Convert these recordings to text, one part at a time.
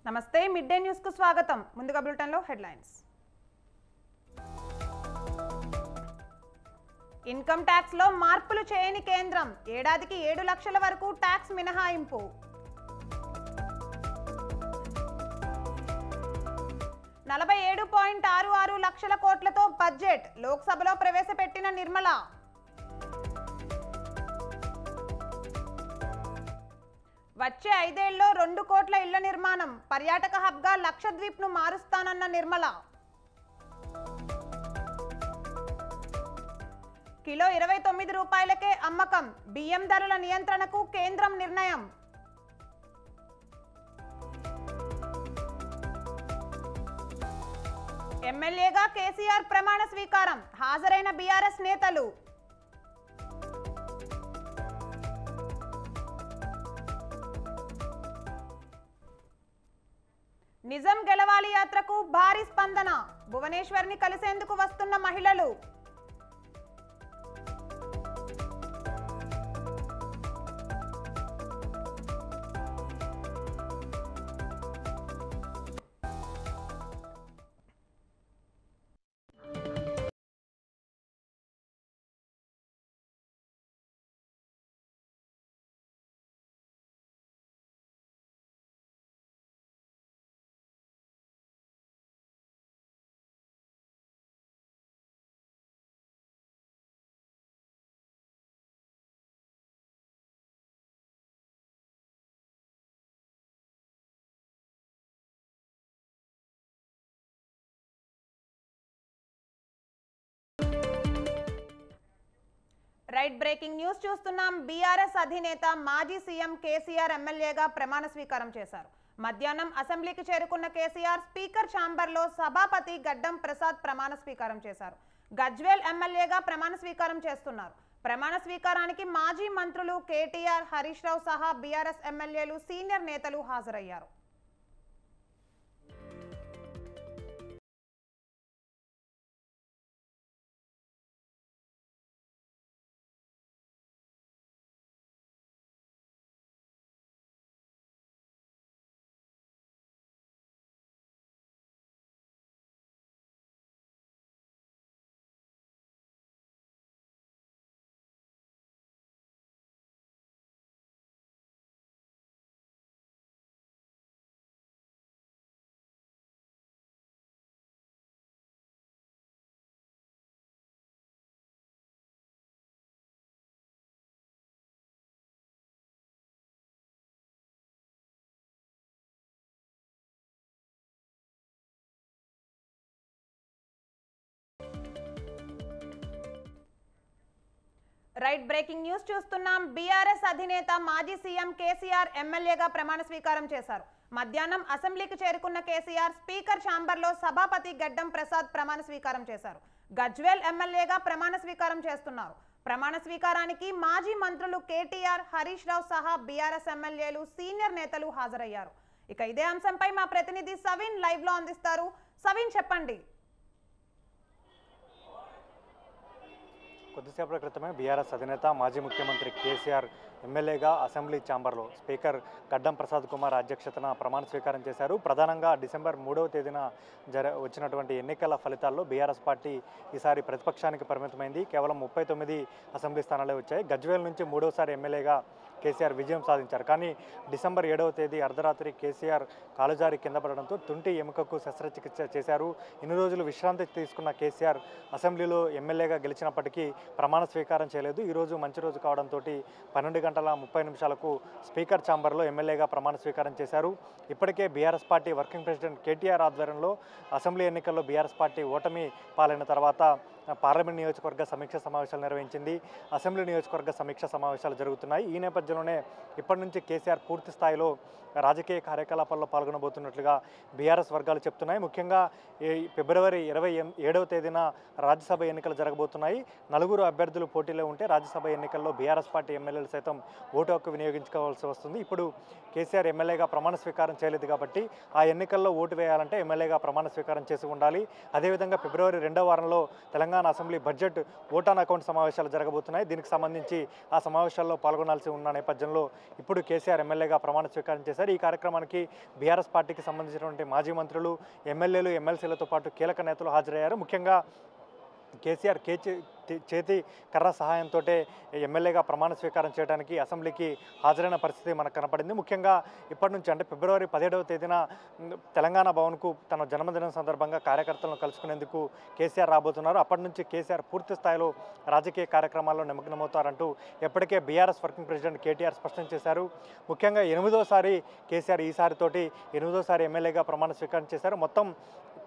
నమస్తే mid day news కు స్వాగతం. ముందుగా బులెటిన్ లో హెడ్లైన్స్. ఇన్కమ్ ట్యాక్స్ లో మార్పులు చేయని కేంద్రం, ఏడాదికి 7 లక్షల వరకు ట్యాక్స్ మినహాయింపు. ₹47.66 లక్షల కోట్లతో బడ్జెట్, లోక్సభలో ప్రవేశపెట్టిన నిర్మల. వచ్చే 5 ఏళ్లలో 2 కోట్ల ఇళ్ల నిర్మాణం, పర్యాటక హబ్గా లక్షద్వీప్ ను మారుస్తానన్న నిర్మల. కిలో ₹29కే అమ్మకం, బియ్యం ధరల నియంత్రణకు కేంద్రం నిర్ణయం. ఎమ్మెల్యేగా కేసీఆర్ ప్రమాణ స్వీకారం, హాజరైన బీఆర్ఎస్ నేతలు. నిజం గెలవాలి యాత్రకు భారీ స్పందన, భువనేశ్వర్ని కలిసేందుకు వస్తున్న మహిళలు. రైట్ బ్రేకింగ్ న్యూస్ చూస్తున్నాం. బీఆర్ఎస్ అధినేత మాజీ సీఎం కేసీఆర్ ఎమ్మెల్యేగా ప్రమాణ స్వీకారం చేశారు. మధ్యాహ్నం అసెంబ్లీకి చేరుకున్న కేసీఆర్ స్పీకర్ ఛాంబర్లో సభాపతి గడ్డం ప్రసాద్ ప్రమాణ స్వీకారం చేశారు. గజ్వేల్ ఎమ్మెల్యేగా ప్రమాణ స్వీకారం చేస్తున్నారు. ప్రమాణ స్వీకారానికి మాజీ మంత్రులు కేటీఆర్, హరీష్ రావు సహా బీఆర్ఎస్ ఎమ్మెల్యేలు, సీనియర్ నేతలు హాజరయ్యారు. రైట్ బ్రేకింగ్ న్యూస్ చూస్తున్నాం. బీఆర్ఎస్ అధినేత మాజీ సీఎం కేసీఆర్ ఎమ్మెల్యేగా ప్రమాణ స్వీకారం చేశారు. మధ్యాహ్నం అసెంబ్లీకి చేరుకున్న కేసీఆర్ స్పీకర్ ఛాంబర్లో సభాపతి గడ్డం ప్రసాద్ ప్రమాణ స్వీకారం చేశారు. గజ్వేల్ ఎమ్మెల్యేగా ప్రమాణ స్వీకారం చేస్తున్నారు. ప్రమాణ స్వీకారానికి మాజీ మంత్రులు కేటీఆర్, హరీష్ రావు సహా బీఆర్ఎస్ ఎమ్మెల్యేలు, సీనియర్ నేతలు హాజరయ్యారు. ఇక ఇదే అంశంపై మా ప్రతినిధి సవిన్ లైవ్ లో అందిస్తారు. సవిన్, చెప్పండి. కొద్దిసేపటి క్రితమే బీఆర్ఎస్ అధినేత మాజీ ముఖ్యమంత్రి కేసీఆర్ ఎమ్మెల్యేగా అసెంబ్లీ ఛాంబర్లో స్పీకర్ గడ్డం ప్రసాద్ కుమార్ అధ్యక్షతన ప్రమాణ స్వీకారం చేశారు. ప్రధానంగా డిసెంబర్ 3వ తేదీన వచ్చినటువంటి ఎన్నికల ఫలితాల్లో బీఆర్ఎస్ పార్టీ ఈసారి ప్రతిపక్షానికి పరిమితమైంది. కేవలం 39 అసెంబ్లీ స్థానాలే వచ్చాయి. గజ్వేల్ నుంచి 3వసారి ఎమ్మెల్యేగా కేసీఆర్ విజయం సాధించారు. కానీ డిసెంబర్ 7వ తేదీ అర్ధరాత్రి కేసీఆర్ కాలుజారి కింద పడడంతో తుంటి ఎముకకు శస్త్రచికిత్స చేశారు. ఇన్ని రోజులు విశ్రాంతి తీసుకున్న కేసీఆర్ అసెంబ్లీలో ఎమ్మెల్యేగా గెలిచినప్పటికీ ప్రమాణ స్వీకారం చేయలేదు. ఈరోజు మంచి రోజు కావడంతో 12:30 స్పీకర్ ఛాంబర్లో ఎమ్మెల్యేగా ప్రమాణ స్వీకారం చేశారు. ఇప్పటికే BRS party working president KTR ఆధ్వర్యంలో అసెంబ్లీ ఎన్నికల్లో బీఆర్ఎస్ పార్టీ ఓటమి పాలైన తర్వాత పార్లమెంట్ నియోజకవర్గ సమీక్ష సమావేశాలు నిర్వహించింది. అసెంబ్లీ నియోజకవర్గ సమీక్ష సమావేశాలు జరుగుతున్నాయి. ఈ నేపథ్యంలోనే ఇప్పటి నుంచి కేసీఆర్ పూర్తి స్థాయిలో రాజకీయ కార్యకలాపాల్లో పాల్గొనబోతున్నట్లుగా బీఆర్ఎస్ వర్గాలు చెప్తున్నాయి. ముఖ్యంగా ఫిబ్రవరి 27వ తేదీన రాజ్యసభ ఎన్నికలు జరగబోతున్నాయి. 4 అభ్యర్థులు పోటీలో ఉంటే రాజ్యసభ ఎన్నికల్లో బీఆర్ఎస్ పార్టీ ఎమ్మెల్యేలు సైతం ఓటు హక్కు వినియోగించుకోవాల్సి వస్తుంది. ఇప్పుడు కేసీఆర్ ఎమ్మెల్యేగా ప్రమాణ స్వీకారం చేయలేదు కాబట్టి ఆ ఎన్నికల్లో ఓటు వేయాలంటే ఎమ్మెల్యేగా ప్రమాణ స్వీకారం చేసి ఉండాలి. అదేవిధంగా ఫిబ్రవరి 2వ వారంలో Telangana Telangana assembly budget vote on account సమావేశాలు జరగబోతున్నాయి. దీనికి సంబంధించి ఆ సమావేశాల్లో పాల్గొనాల్సి ఉన్న నేపథ్యంలో ఇప్పుడు కేసీఆర్ ఎమ్మెల్యేగా ప్రమాణ స్వీకారం చేశారు. ఈ కార్యక్రమానికి బీఆర్ఎస్ పార్టీకి సంబంధించినటువంటి మాజీ మంత్రులు, ఎమ్మెల్యేలు, ఎమ్మెల్సీలతో పాటు కీలక నేతలు హాజరయ్యారు. ముఖ్యంగా కేసీఆర్ చేతి కర్ర సహాయంతో ఎమ్మెల్యేగా ప్రమాణ స్వీకారం చేయడానికి అసెంబ్లీకి హాజరైన పరిస్థితి మనకు కనపడింది. ముఖ్యంగా ఇప్పటి నుంచి అంటే ఫిబ్రవరి 17వ తేదీన తెలంగాణ భవన్కు తన జన్మదినం సందర్భంగా కార్యకర్తలను కలుసుకునేందుకు కేసీఆర్ రాబోతున్నారు. అప్పటి నుంచి కేసీఆర్ పూర్తి స్థాయిలో రాజకీయ కార్యక్రమాల్లో నిమగ్నమవుతారంటూ ఎప్పటికే బీఆర్ఎస్ వర్కింగ్ ప్రెసిడెంట్ కేటీఆర్ స్పష్టం చేశారు. ముఖ్యంగా 8వసారి కేసీఆర్ ఈసారితోటి 8వసారి ఎమ్మెల్యేగా ప్రమాణ స్వీకారం చేశారు. మొత్తం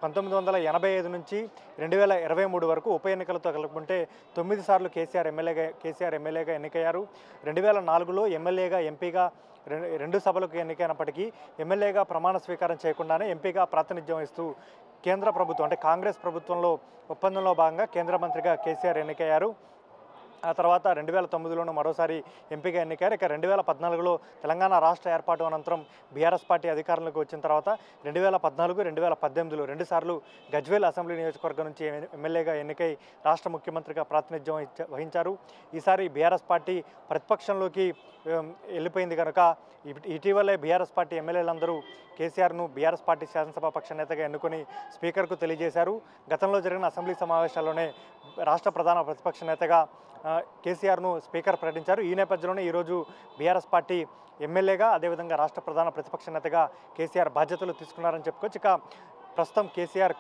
1985 నుంచి 2023 వరకు ఉప ఎన్నికలతో కలుపుకుంటే 9 సార్లు కేసీఆర్ ఎమ్మెల్యేగా ఎన్నికయ్యారు. 2004లో ఎమ్మెల్యేగా, ఎంపీగా రెండు సభలకు ఎన్నికైనప్పటికీ ఎమ్మెల్యేగా ప్రమాణ స్వీకారం చేయకుండానే ఎంపీగా ప్రాతినిధ్యం వహిస్తూ కేంద్ర ప్రభుత్వం అంటే కాంగ్రెస్ ప్రభుత్వంలో ఒప్పందంలో భాగంగా కేంద్ర మంత్రిగా కేసీఆర్ ఎన్నికయ్యారు. ఆ తర్వాత 2009లోనూ మరోసారి ఎంపీగా ఎన్నికారు. ఇక 2014లో తెలంగాణ రాష్ట్ర ఏర్పాటు అనంతరం బీఆర్ఎస్ పార్టీ అధికారంలోకి వచ్చిన తర్వాత 2014, 2018లో 2 సార్లు గజ్వేల్ అసెంబ్లీ నియోజకవర్గం నుంచి ఎమ్మెల్యేగా ఎన్నికై రాష్ట్ర ముఖ్యమంత్రిగా ప్రాతినిధ్యం వహించారు. ఈసారి బీఆర్ఎస్ పార్టీ ప్రతిపక్షంలోకి వెళ్ళిపోయింది కనుక ఇటీవలే బీఆర్ఎస్ పార్టీ ఎమ్మెల్యేలందరూ కేసీఆర్ను బీఆర్ఎస్ పార్టీ శాసనసభ పక్ష నేతగా ఎన్నుకొని స్పీకర్కు తెలియజేశారు. గతంలో జరిగిన అసెంబ్లీ సమావేశాల్లోనే రాష్ట్ర ప్రధాన ప్రతిపక్ష నేతగా కేసీఆర్ను స్పీకర్ ప్రకటించారు. ఈ నేపథ్యంలోనే ఈరోజు బీఆర్ఎస్ పార్టీ ఎమ్మెల్యేగా, అదేవిధంగా రాష్ట్ర ప్రధాన ప్రతిపక్ష నేతగా కేసీఆర్ బాధ్యతలు తీసుకున్నారని చెప్పుకోవచ్చు. ఇక ప్రస్తుతం కేసీఆర్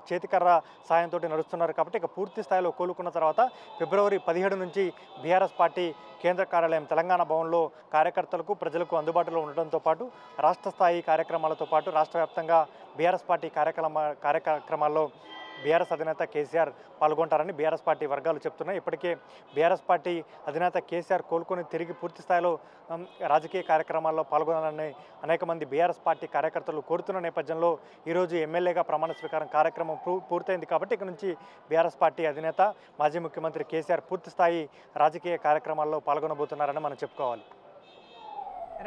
చేతికర్ర సాయంతో నడుస్తున్నారు కాబట్టి ఇక పూర్తి స్థాయిలో కోలుకున్న తర్వాత ఫిబ్రవరి 17 నుంచి బీఆర్ఎస్ పార్టీ కేంద్ర కార్యాలయం తెలంగాణ భవన్లో కార్యకర్తలకు, ప్రజలకు అందుబాటులో ఉండడంతో పాటు రాష్ట్ర స్థాయి కార్యక్రమాలతో పాటు రాష్ట్ర వ్యాప్తంగా బీఆర్ఎస్ పార్టీ కార్యక్రమాల్లో బీఆర్ఎస్ అధినేత కేసీఆర్ పాల్గొంటారని బీఆర్ఎస్ పార్టీ వర్గాలు చెప్తున్నాయి. ఇప్పటికే బీఆర్ఎస్ పార్టీ అధినేత కేసీఆర్ కోలుకొని తిరిగి పూర్తి స్థాయిలో రాజకీయ కార్యక్రమాల్లో పాల్గొనాలని అనేక మంది బీఆర్ఎస్ పార్టీ కార్యకర్తలు కోరుతున్న నేపథ్యంలో ఈరోజు ఎమ్మెల్యేగా ప్రమాణ స్వీకారం కార్యక్రమం పూర్తయింది కాబట్టి ఇక నుంచి బీఆర్ఎస్ పార్టీ అధినేత, మాజీ ముఖ్యమంత్రి కేసీఆర్ పూర్తి స్థాయి రాజకీయ కార్యక్రమాల్లో పాల్గొనబోతున్నారని మనం చెప్పుకోవాలి.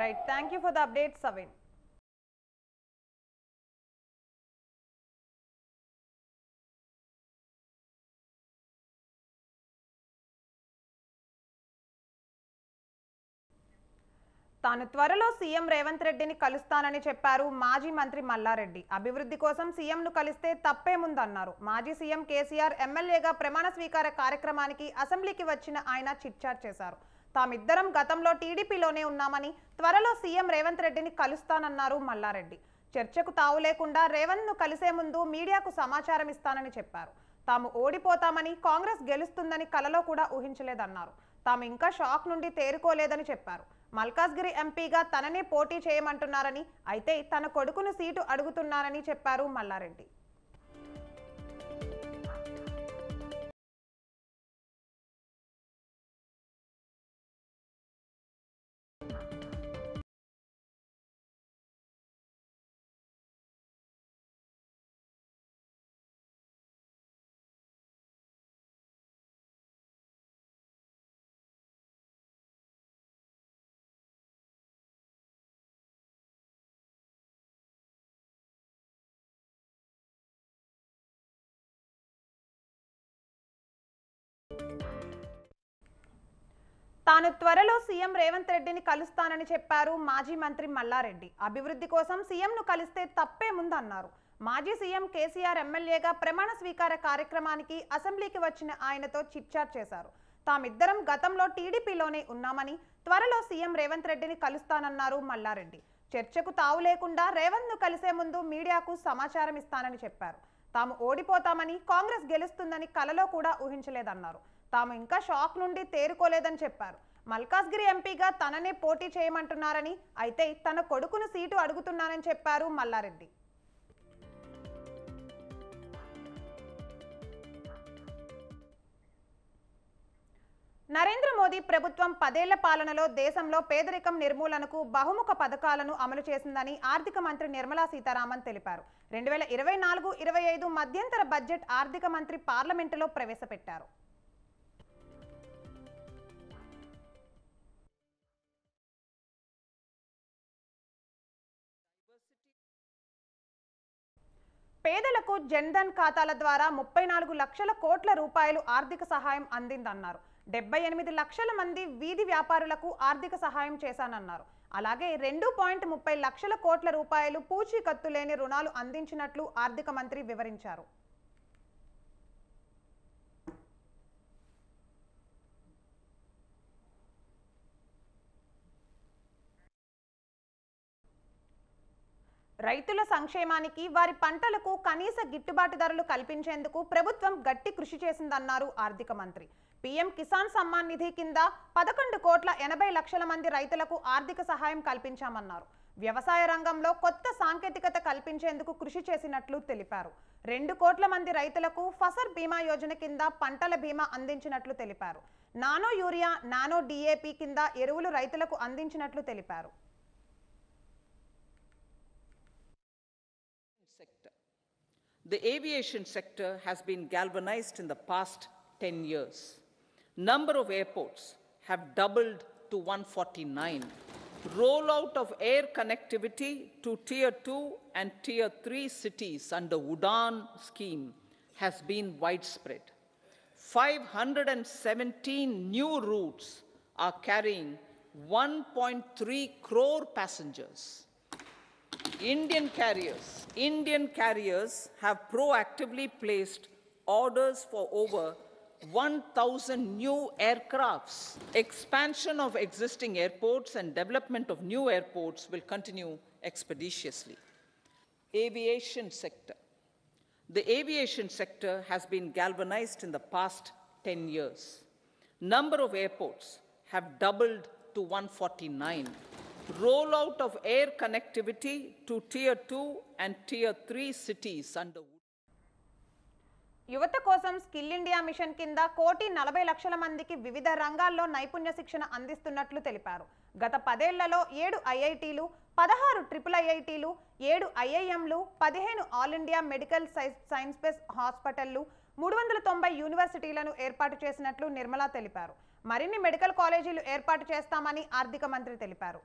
Right, thank you for the updates Saveen. తాను త్వరలో సీఎం రేవంత్ రెడ్డిని కలుస్తానని చెప్పారు మాజీ మంత్రి మల్లారెడ్డి. అభివృద్ధి కోసం సీఎంను కలిస్తే తప్పేముందన్నారు. మాజీ సీఎం కేసీఆర్ ఎమ్మెల్యేగా ప్రమాణ స్వీకార కార్యక్రమానికి అసెంబ్లీకి వచ్చిన ఆయన చిట్చాట్ చేశారు. తామిద్దరం గతంలో టీడీపీలోనే ఉన్నామని, త్వరలో సీఎం రేవంత్ రెడ్డిని కలుస్తానన్నారు మల్లారెడ్డి. చర్చకు తావు లేకుండా రేవంత్ను కలిసే ముందు మీడియాకు సమాచారం ఇస్తానని చెప్పారు. తాము ఓడిపోతామని, కాంగ్రెస్ గెలుస్తుందని కలలో కూడా ఊహించలేదన్నారు. తాము ఇంకా షాక్ నుండి తేరుకోలేదని చెప్పారు. మల్కాజ్గిరి ఎంపీగా తననే పోటీ చేయమంటున్నారని, అయితే తన కొడుకును సీటు అడుగుతున్నారని చెప్పారు మల్లారెడ్డి. తాను త్వరలో సీఎం రేవంత్ రెడ్డిని కలుస్తానని చెప్పారు మాజీ మంత్రి మల్లారెడ్డి. అభివృద్ధి కోసం సీఎంను కలిస్తే తప్పేముందన్నారు. మాజీ సీఎం కేసీఆర్ ఎమ్మెల్యేగా ప్రమాణ స్వీకార కార్యక్రమానికి అసెంబ్లీకి వచ్చిన ఆయనతో చిట్చాట్ చేశారు. తామిద్దరం గతంలో టీడీపీలోనే ఉన్నామని, త్వరలో సీఎం రేవంత్ రెడ్డిని కలుస్తానన్నారు మల్లారెడ్డి. చర్చకు తావు లేకుండా రేవంత్ను కలిసే ముందు మీడియాకు సమాచారం ఇస్తానని చెప్పారు. తాము ఓడిపోతామని, కాంగ్రెస్ గెలుస్తుందని కలలో కూడా ఊహించలేదన్నారు. తాము ఇంకా షాక్ నుండి తేరుకోలేదని చెప్పారు. మల్కాజ్గిరి ఎంపీగా తననే పోటీ చేయమంటున్నారని, అయితే తన కొడుకును సీటు అడుగుతున్నానని చెప్పారు మల్లారెడ్డి. నరేంద్ర మోదీ ప్రభుత్వం 10 ఏళ్ల పాలనలో దేశంలో పేదరికం నిర్మూలనకు బహుముఖ పథకాలను అమలు చేసిందని ఆర్థిక మంత్రి నిర్మలా సీతారామన్ తెలిపారు. 2024-25 మధ్యంతర బడ్జెట్ ఆర్థిక మంత్రి పార్లమెంటులో ప్రవేశపెట్టారు. పేదలకు జన్ధన్ ఖాతాల ద్వారా 34 లక్షల కోట్ల రూపాయలు ఆర్థిక సహాయం అందిందన్నారు. 78 లక్షల మంది వీధి వ్యాపారులకు ఆర్థిక సహాయం చేశానన్నారు. అలాగే 2.30 లక్షల కోట్ల రూపాయలు పూచీకత్తు లేని రుణాలు అందించినట్లు ఆర్థిక మంత్రి వివరించారు. రైతుల సంక్షేమానికి వారి పంటలకు కనీస గిట్టుబాటు ధరలు కల్పించేందుకు ప్రభుత్వం గట్టి కృషి చేసిందన్నారు ఆర్థిక మంత్రి. పీఎం కిసాన్ సమ్మాన్ నిధి కింద 11,80,00,000 మంది రైతులకు ఆర్థిక సహాయం కల్పించామన్నారు. వ్యవసాయ రంగంలో కొత్త సాంకేతికత కల్పించేందుకు కృషి చేసినట్లు తెలిపారు. 2 కోట్ల మంది రైతులకు ఫసల్ బీమా యోజన కింద పంటల బీమా అందించినట్లు తెలిపారు. నానో యూరియా, నానో డిఏపి కింద ఎరువులు రైతులకు అందించినట్లు తెలిపారు. The aviation sector has been galvanized in the past 10 years. Number of airports have doubled to 149. Rollout of air connectivity to Tier 2 and Tier 3 cities under UDAN scheme has been widespread. 517 new routes are carrying 1.3 crore passengers. Indian carriers have proactively placed orders for over 1,000 new aircrafts. Expansion of existing airports and development of new airports will continue expeditiously. Aviation sector. The aviation sector has been galvanized in the past 10 years. Number of airports have doubled to 149. Rollout of air connectivity to Tier 2 and Tier 3 cities under యువత కోసం skill India mission కింద 1,40,00,000 మందికి వివిధ రంగాల్లో నైపుణ్య శిక్షణ అందిస్తున్నట్లు తెలిపారు. గత 10 ఏళ్లలో 7 ఐఐటీలు, 16 ట్రిపుల్ ఐఐటీలు, 7 ఐఐఎంలు, 15 all India medical science base హాస్పిటళ్లు, 390 యూనివర్సిటీలను ఏర్పాటు చేసినట్లు నిర్మలా తెలిపారు. మరిన్ని మెడికల్ కాలేజీలు ఏర్పాటు చేస్తామని ఆర్థిక మంత్రి తెలిపారు.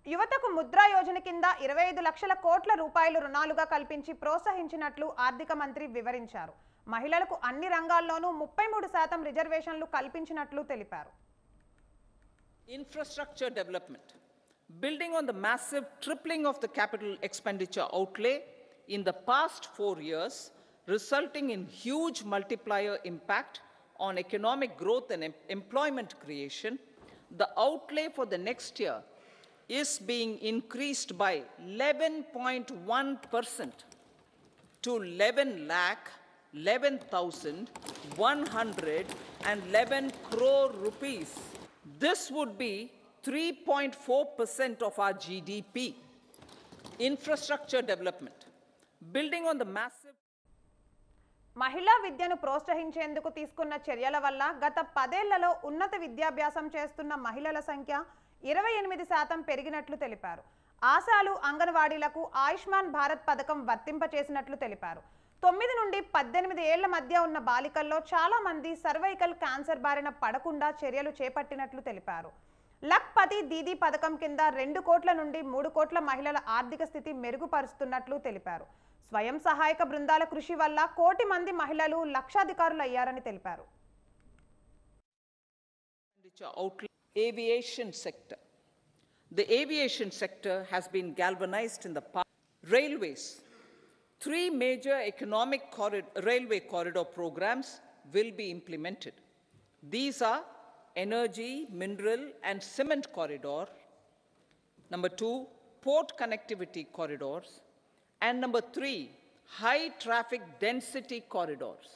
యువతకు ముద్రా యోజన కింద 25 లక్షల కోట్ల రూపాయలు రుణాలుగా కల్పించి ప్రోత్సహించినట్లు ఆర్థిక మంత్రి వివరించారు. మహిళలకు అన్ని రంగాల్లోనూ 33% రిజర్వేషన్లు కల్పించినట్లు తెలిపారు. Infrastructure development. Building on the massive tripling of the capital expenditure outlay in the past 4 years, resulting in huge multiplier impact on economic growth and employment creation, the outlay for the next year is being increased by 11.1% to 11,11,111 crore rupees. This would be 3.4% of our GDP. Infrastructure development. Building on the massive మహిళా విద్యను ప్రోత్సహించేందుకు తీసుకున్న చర్యల వల్ల గత 10 ఏళ్లలో ఉన్నత విద్యాభ్యాసం చేస్తున్న మహిళల సంఖ్య 28% పెరిగినట్లు తెలిపారు. ఆశాలు, అంగన్వాడీలకు ఆయుష్మాన్ భారత్ పథకం వర్తింపచేసినట్లు తెలిపారు. 9 నుండి 18 ఏళ్ల మధ్య ఉన్న బాలికల్లో చాలా మంది సర్వైకల్ క్యాన్సర్ బారిన పడకుండా చర్యలు చేపట్టినట్లు తెలిపారు. లఖ్పతి దీదీ పథకం కింద 2 కోట్ల నుండి 3 కోట్ల మహిళల ఆర్థిక స్థితి మెరుగుపరుస్తున్నట్లు తెలిపారు. స్వయం సహాయక బృందాల కృషి వల్ల 1 కోటి మంది మహిళలు లక్షాధికారులయ్యారని తెలిపారు. Aviation sector. The aviation sector has been galvanized in the past. Railways. 3 major economic railway corridor programs will be implemented. These are energy, mineral and cement corridor. Number 2, port connectivity corridors. And number 3, high traffic density corridors.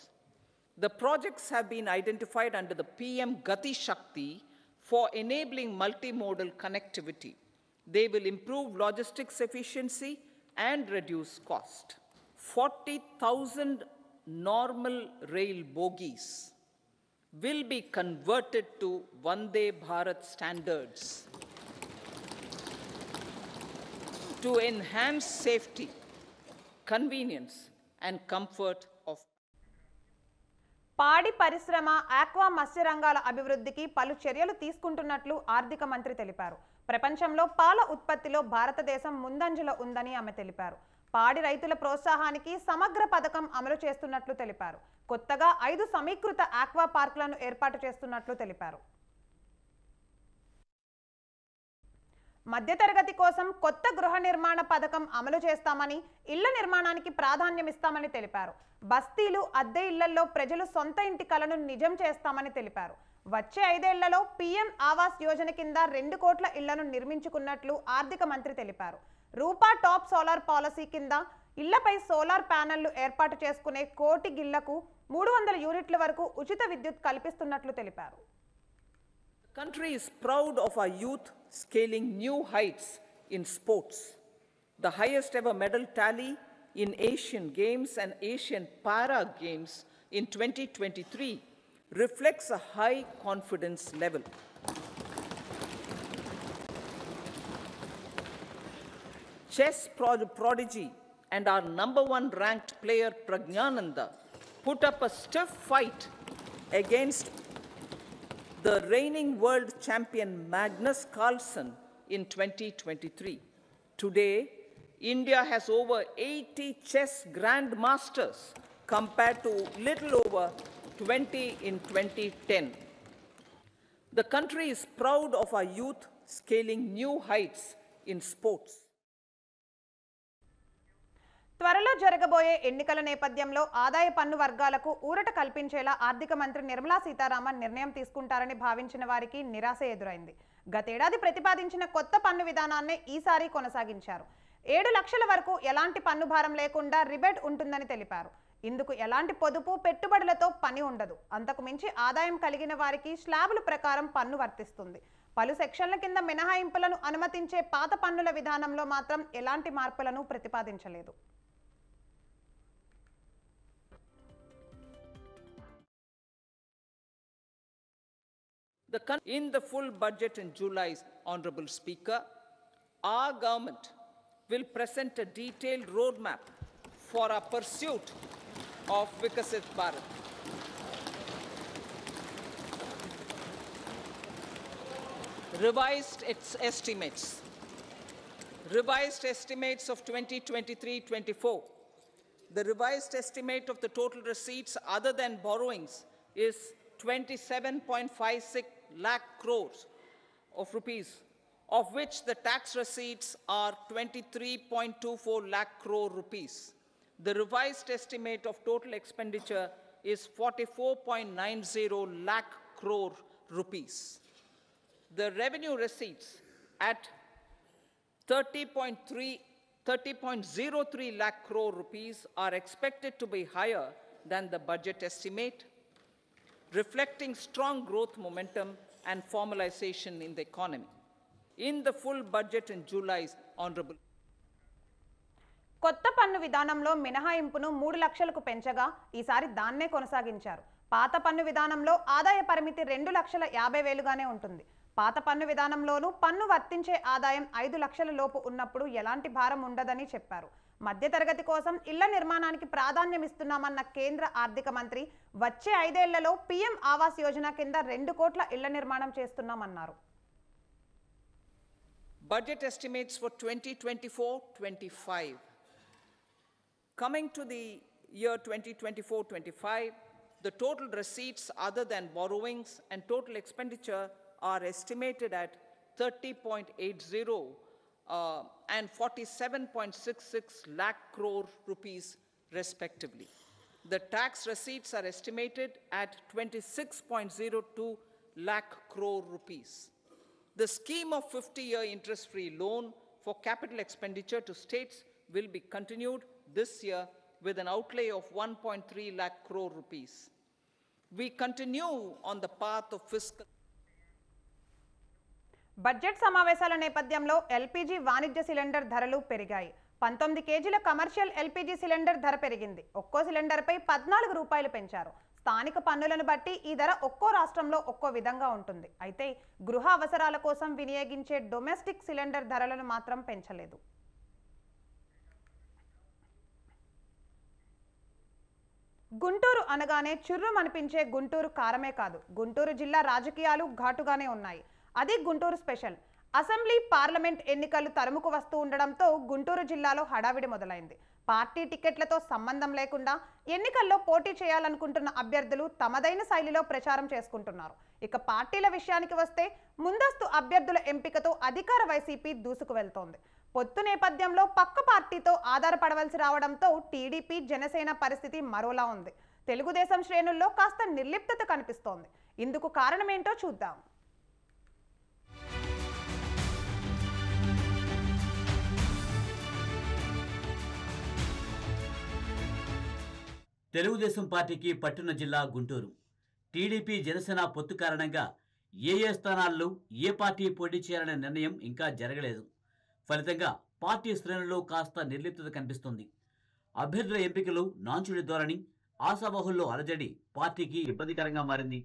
The projects have been identified under the PM Gati Shakti for enabling multimodal connectivity. They will improve logistics efficiency and reduce cost. 40,000 normal rail bogies will be converted to Vande Bharat standards to enhance safety, convenience and comfort of పాడి పరిశ్రమ, aqua మత్స్య రంగాల అభివృద్ధికి పలు చర్యలు తీసుకుంటున్నట్లు ఆర్థిక మంత్రి తెలిపారు. ప్రపంచంలో పాల ఉత్పత్తిలో భారతదేశం ముందంజలో ఉందని ఆమె తెలిపారు. పాడి రైతుల ప్రోత్సాహానికి సమగ్ర పథకం అమలు చేస్తున్నట్లు తెలిపారు. కొత్తగా 5 సమీకృత ఆక్వా పార్కులను ఏర్పాటు చేస్తున్నట్లు తెలిపారు. మధ్యతరగతి కోసం కొత్త గృహ నిర్మాణ పథకం అమలు చేస్తామని, ఇళ్ల నిర్మాణానికి ప్రాధాన్యం ఇస్తామని తెలిపారు. బస్తీలు, అద్దె ఇళ్లలో ప్రజలు సొంత ఇంటి కలను నిజం చేస్తామని తెలిపారు. వచ్చే 5 ఏళ్లలో పీఎం ఆవాస్ యోజన కింద 2 కోట్ల ఇళ్లను నిర్మించుకున్నట్లు ఆర్థిక మంత్రి తెలిపారు. రూపా టాప్ సోలార్ పాలసీ కింద ఇళ్లపై సోలార్ ప్యానెళ్లు ఏర్పాటు చేసుకునే కోటి గిళ్లకు 300 యూనిట్ల వరకు ఉచిత విద్యుత్ కల్పిస్తున్నట్లు తెలిపారు. The country is proud of our youth scaling new heights in sports. The highest ever medal tally in Asian Games and Asian Para Games in 2023 reflects a high confidence level. Chess prodigy and our #1 ranked player Pragnananda put up a stiff fight against the reigning world champion Magnus Carlsen in 2023. Today, India has over 80 chess grandmasters compared to little over 20 in 2010. The country is proud of our youth scaling new heights in sports. త్వరలో జరగబోయే ఎన్నికల నేపథ్యంలో ఆదాయ పన్ను వర్గాలకు ఊరట కల్పించేలా ఆర్థిక మంత్రి నిర్మలా సీతారామన్ నిర్ణయం తీసుకుంటారని భావించిన వారికి నిరాశ ఎదురైంది. గతేడాది ప్రతిపాదించిన కొత్త పన్ను విధానాన్నే ఈసారి కొనసాగించారు. 7 లక్షల వరకు ఎలాంటి పన్ను భారం లేకుండా రిబేట్ ఉంటుందని తెలిపారు. ఇందుకు ఎలాంటి పొదుపు, పెట్టుబడులతో పని ఉండదు. అంతకు మించి ఆదాయం కలిగిన వారికి స్లాబుల ప్రకారం పన్ను వర్తిస్తుంది. పలు సెక్షన్ల కింద మినహాయింపులను అనుమతించే పాత పన్నుల విధానంలో మాత్రం ఎలాంటి మార్పులను ప్రతిపాదించలేదు. In the full budget in July, Honorable Speaker, our government will present a detailed roadmap for our pursuit of Vikasit Bharat. Revised estimates of 2023-24. The revised estimate of the total receipts other than borrowings is 27.56 lakh crores of rupees, of which the tax receipts are 23.24 lakh crore rupees. The revised estimate of total expenditure is 44.90 lakh crore rupees. The revenue receipts at 30.03 lakh crore rupees are expected to be higher than the budget estimate, reflecting strong growth momentum and formalization in the economy. In the full budget in July, Honorable. కొత్త పన్ను విధానంలో మినహాయింపును 3 లక్షలకు పెంచగా ఈసారి దాన్నే కొనసాగించారు. పాత పన్ను విధానంలో ఆదాయ పరిమితి 2,50,000గానే ఉంటుంది. పాత పన్ను విధానంలోనూ పన్ను వర్తించే ఆదాయం 5 లక్షల లోపు ఉన్నప్పుడు ఎలాంటి భారం ఉండదని చెప్పారు. మధ్యతరగతి కోసం ఇళ్ల నిర్మాణానికి ప్రాధాన్యం ఇస్తున్నామన్న కేంద్ర ఆర్థిక మంత్రి వచ్చే 5 ఏళ్లలో పీఎం ఆవాస్ యోజన కింద 2 కోట్ల ఇళ్ల నిర్మాణం చేస్తున్నామన్నారు. Budget estimates for 2024-25. Coming to the year 2024-25, the total receipts other than borrowings and total expenditure are estimated at 30.80 and 47.66 lakh crore rupees respectively. The tax receipts are estimated at 26.02 lakh crore rupees. The scheme of 50-year interest-free loan for capital expenditure to states will be continued this year with an outlay of 1.3 lakh crore rupees. We continue on the path of fiscal. Budget సమావేశాల నేపథ్యంలో LPG వాణిజ్య cylinder ధరలు పెరిగాయి. 19 కేజీల commercial LPG cylinder ధర పెరిగింది. ఒక్కో సిలిండర్పై 14 రూపాయలు పెంచారు. స్థానిక పన్నులను బట్టి ఈ ధర ఒక్కో రాష్ట్రంలో ఒక్కో విధంగా ఉంటుంది. అయితే గృహ అవసరాల కోసం వినియోగించే డొమెస్టిక్ సిలిండర్ ధరలను మాత్రం పెంచలేదు. గుంటూరు అనగానే చుర్రుమనిపించే గుంటూరు కారమే కాదు, గుంటూరు జిల్లా రాజకీయాలు ఘాటుగానే ఉన్నాయి. అది గుంటూరు స్పెషల్. అసెంబ్లీ పార్లమెంట్ ఎన్నికలు తరుముకు వస్తూ ఉండడంతో గుంటూరు జిల్లాలో హడావిడి మొదలైంది. పార్టీ టికెట్లతో సంబంధం లేకుండా ఎన్నికల్లో పోటీ చేయాలనుకుంటున్న అభ్యర్థులు తమదైన శైలిలో ప్రచారం చేసుకుంటున్నారు. ఇక పార్టీల విషయానికి వస్తే ముందస్తు అభ్యర్థుల ఎంపికతో అధికార వైసీపీ దూసుకు వెళ్తోంది. పొత్తు నేపథ్యంలో పక్క పార్టీతో ఆధారపడవలసి రావడంతో టీడీపీ జనసేన పరిస్థితి మరోలా ఉంది. తెలుగుదేశం శ్రేణుల్లో కాస్త నిర్లిప్తత కనిపిస్తోంది. ఇందుకు కారణమేంటో చూద్దాం. తెలుగుదేశం పార్టీకి పట్టున్న జిల్లా గుంటూరు. టీడీపీ జనసేన పొత్తు కారణంగా ఏ స్థానాల్లో ఏ పార్టీ పోటీ చేయాలనే నిర్ణయం ఇంకా జరగలేదు. ఫలితంగా పార్టీ శ్రేణుల్లో కాస్త నిర్లిప్తత కనిపిస్తుంది. అభ్యర్థుల ఎంపికలు నాంచుడి ధోరణి, ఆశావహుల్లో అలజడి పార్టీకి ఇబ్బందికరంగా మారింది.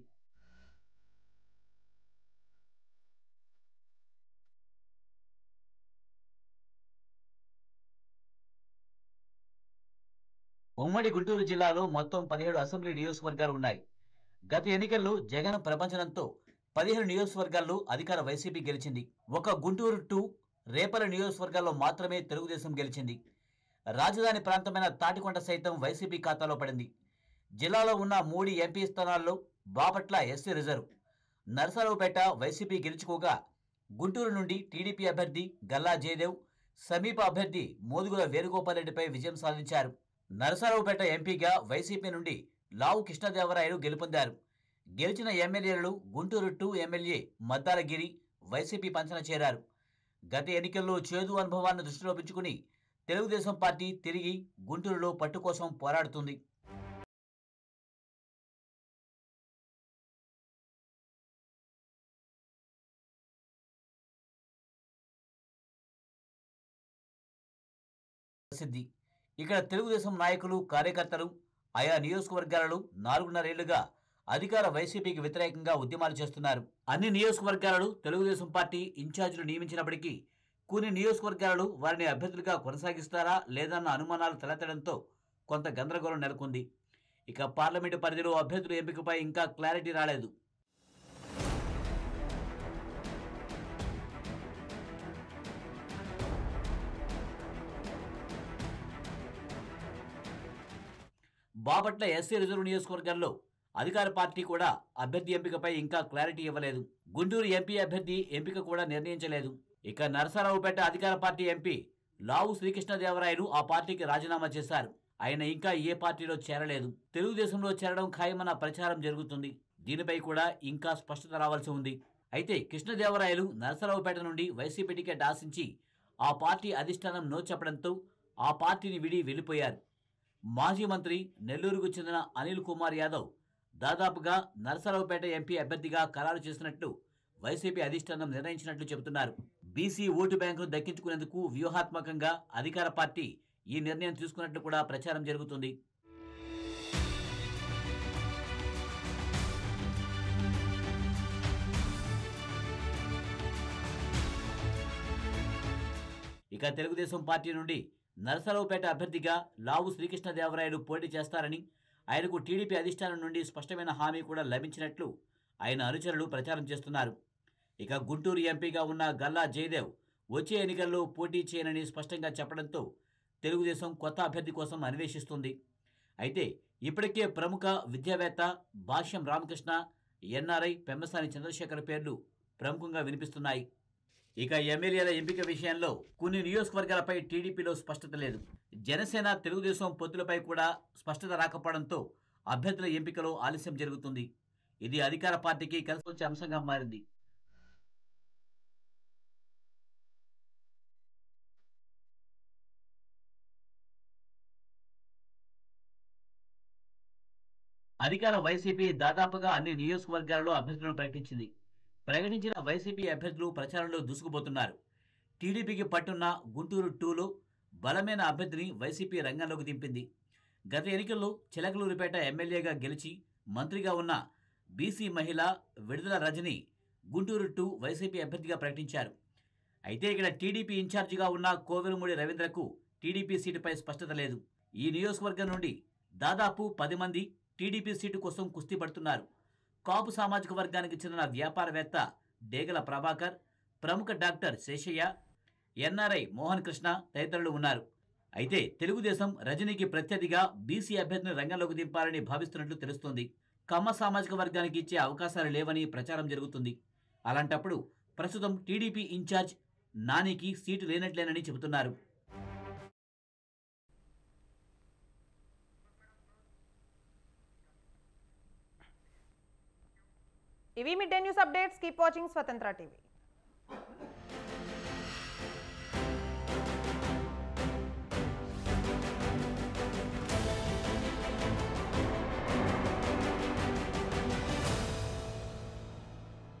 ఉమ్మడి గుంటూరు జిల్లాలో మొత్తం 17 అసెంబ్లీ నియోజకవర్గాలు ఉన్నాయి. గత ఎన్నికల్లో జగన్ ప్రపంచనంతో 15 నియోజకవర్గాల్లో అధికార వైసీపీ గెలిచింది. ఒక గుంటూరు 2 రేపల నియోజకవర్గాల్లో మాత్రమే తెలుగుదేశం గెలిచింది. రాజధాని ప్రాంతమైన తాటికొండ సైతం వైసీపీ ఖాతాలో పడింది. జిల్లాలో ఉన్న 3 ఎంపీ స్థానాల్లో Bapatla SC reserve, Narasaraopet YCP గెలుచుకోగా, గుంటూరు నుండి టీడీపీ అభ్యర్థి గల్లా జయదేవ్ సమీప అభ్యర్థి మోదుగుల వేణుగోపాల్ రెడ్డిపై విజయం సాధించారు. నరసరావుపేట ఎంపీగా వైసీపీ నుండి లావు కృష్ణదేవరాయలు గెలుపొందారు. గెలిచిన ఎమ్మెల్యేలు గుంటూరు 2 ఎమ్మెల్యే మద్దాలగిరి వైసీపీ పంచన చేరారు. గత ఎన్నికల్లో చేదు అనుభవాన్ని దృష్టిలో ఉంచుకుని తెలుగుదేశం పార్టీ తిరిగి గుంటూరులో పట్టు కోసం పోరాడుతుంది. ప్రసిద్ధి. ఇక్కడ తెలుగుదేశం నాయకులు, కార్యకర్తలు ఆయా నియోజకవర్గాలలో 4.5 ఏళ్లుగా అధికార వైసీపీకి వ్యతిరేకంగా ఉద్యమాలు చేస్తున్నారు. అన్ని నియోజకవర్గాలలో తెలుగుదేశం పార్టీ ఇన్ఛార్జీలు నియమించినప్పటికీ కొన్ని నియోజకవర్గాలలో వారిని అభ్యర్థులుగా కొనసాగిస్తారా లేదన్న అనుమానాలు తలెత్తడంతో కొంత గందరగోళం నెలకొంది. ఇక పార్లమెంటు పరిధిలో అభ్యర్థుల ఎంపికపై ఇంకా క్లారిటీ రాలేదు. బాపట్ల ఎస్సీ రిజర్వ్ నియోజకవర్గంలో అధికార పార్టీ కూడా అభ్యర్థి ఎంపికపై ఇంకా క్లారిటీ ఇవ్వలేదు. గుంటూరు ఎంపీ అభ్యర్థి ఎంపిక కూడా నిర్ణయించలేదు. ఇక నరసరావుపేట అధికార పార్టీ ఎంపీ లావు శ్రీకృష్ణదేవరాయలు ఆ పార్టీకి రాజీనామా చేశారు. ఆయన ఇంకా ఏ పార్టీలో చేరలేదు. తెలుగుదేశంలో చేరడం ఖాయమన్న ప్రచారం జరుగుతుంది. దీనిపై కూడా ఇంకా స్పష్టత రావాల్సి ఉంది. అయితే కృష్ణదేవరాయలు నరసరావుపేట నుండి వైసీపీ టికెట్ ఆశించి ఆ పార్టీ అధిష్టానం నో చెప్పడంతో ఆ పార్టీని విడి వెళ్లిపోయారు. మాజీ మంత్రి నెల్లూరుకు చెందిన అనిల్ కుమార్ యాదవ్ దాదాపుగా నరసరావుపేట ఎంపీ అభ్యర్థిగా ఖరారు చేసినట్లు వైసీపీ అధిష్టానం నిర్ణయించినట్లు చెబుతున్నారు. బీసీ ఓటు బ్యాంకును దక్కించుకునేందుకు వ్యూహాత్మకంగా అధికార పార్టీ ఈ నిర్ణయం తీసుకున్నట్లు కూడా ప్రచారం జరుగుతుంది. ఇక తెలుగుదేశం పార్టీ నుండి నరసరావుపేట అభ్యర్థిగా లావు శ్రీకృష్ణదేవరాయలు పోటీ చేస్తారని, ఆయనకు టీడీపీ అధిష్టానం నుండి స్పష్టమైన హామీ కూడా లభించినట్లు ఆయన అనుచరులు ప్రచారం చేస్తున్నారు. ఇక గుంటూరు ఎంపీగా ఉన్న గల్లా జయదేవ్ వచ్చే ఎన్నికల్లో పోటీ చేయనని స్పష్టంగా చెప్పడంతో తెలుగుదేశం కొత్త అభ్యర్థి కోసం అన్వేషిస్తుంది. అయితే ఇప్పటికే ప్రముఖ విద్యావేత్త భాష్యం రామకృష్ణ, ఎన్ఆర్ఐ పెమ్మసాని చంద్రశేఖర్ పేర్లు ప్రముఖంగా వినిపిస్తున్నాయి. ఇక ఎమ్మెల్యేల ఎంపిక విషయంలో కొన్ని నియోజకవర్గాలపై టీడీపీలో స్పష్టత లేదు. జనసేన, తెలుగుదేశం పొత్తులపై కూడా స్పష్టత రాకపోవడంతో అభ్యర్థుల ఎంపికలో ఆలస్యం జరుగుతుంది. ఇది అధికార పార్టీకి కలిసి వచ్చే అంశంగా మారింది. అధికార వైసీపీ దాదాపుగా అన్ని నియోజకవర్గాలలో అభ్యర్థులను ప్రకటించిన వైసీపీ అభ్యర్థులు ప్రచారంలో దూసుకుపోతున్నారు. టీడీపీకి పట్టున్న గుంటూరు 2లో బలమైన అభ్యర్థిని వైసీపీ రంగంలోకి దింపింది. గత ఎన్నికల్లో చిలకలూరిపేట ఎమ్మెల్యేగా గెలిచి మంత్రిగా ఉన్న బీసీ మహిళ విడుదల రజని గుంటూరు 2 వైసీపీ అభ్యర్థిగా ప్రకటించారు. అయితే ఇక్కడ టీడీపీ ఇన్ఛార్జిగా ఉన్న కోవెలమూడి రవీంద్రకు టీడీపీ సీటుపై స్పష్టత లేదు. ఈ నియోజకవర్గం నుండి దాదాపు 10 మంది టీడీపీ సీటు కోసం కుస్తీ పడుతున్నారు. కాపు సామాజిక వర్గానికి చెందిన వ్యాపారవేత్త డేగల ప్రభాకర్, ప్రముఖ డాక్టర్ శేషయ్య, ఎన్ఆర్ఐ మోహన్ కృష్ణ తదితరులు ఉన్నారు. అయితే తెలుగుదేశం రజనీకి ప్రత్యర్థిగా బీసీ అభ్యర్థిని రంగంలోకి దింపాలని భావిస్తున్నట్లు తెలుస్తోంది. కమ్మ సామాజిక వర్గానికి ఇచ్చే అవకాశాలు లేవని ప్రచారం జరుగుతుంది. అలాంటప్పుడు ప్రస్తుతం టీడీపీ ఇన్ఛార్జ్ నానికి సీటు లేనట్లేనని చెబుతున్నారు. ఇవి mid day news updates. Keep watching స్వతంత్ర టీవీ.